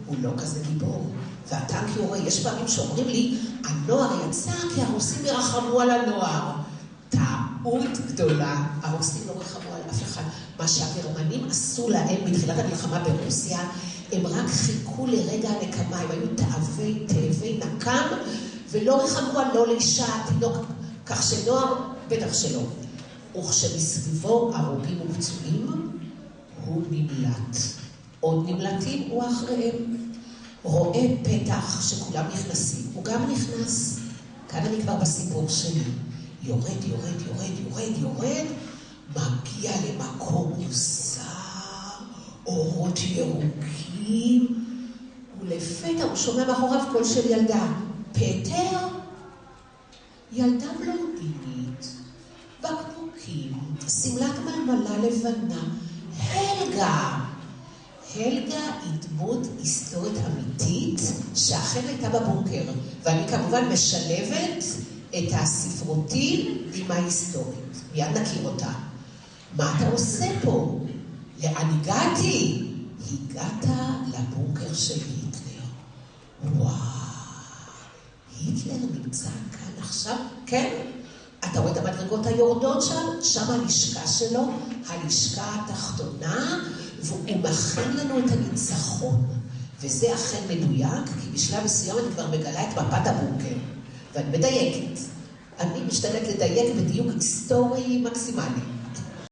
הוא לא כזה גיבור. והטנק יורה, יש פעמים שאומרים לי, הנוער יצא כי הרוסים ירחמו על הנוער. טעות גדולה, הרוסים לא רחמו על אף אחד. מה שהגרמנים עשו להם בתחילת המלחמה ברוסיה, הם רק חיכו לרגע הנקמה, הם היו תאבי נקם, ולא רחמו על לא לאישה, תינוק, כך שנוער בטח שלא. וכשמסביבו הרוגים ופצועים, הוא נמלט. עוד נמלטים הוא אחריהם. רואה פתח שכולם נכנסים, הוא גם נכנס. כאן אני כבר בסיפור שלי. יורד, מגיע למקום מוזר, אורות ירוקים, ולפתע הוא שומע מאחוריו קול של ילדה. פטר? ילדה בלונדינית, בקבוקים, שמלת מלמלה לבנה, הלגה. הלגה היא דמות היסטורית אמיתית שאכן הייתה בבונקר, ואני כמובן משלבת את הספרותי עם ההיסטורית. מיד נכיר אותה. מה אתה עושה פה? לאן הגעתי? הגעת לבונקר של היטלר. וואו, היטלר נמצא כאן עכשיו? כן? אתה רואה את המדרגות היורדות שם? שם הלשכה שלו, הלשכה התחתונה, והוא מכין לנו את הניצחון. וזה אכן מדויק, כי בשלב מסוים אני כבר מגלה את מפת הבונקר. ואני מדייקת. אני משתדלת לדייק בדיוק היסטורי מקסימלי.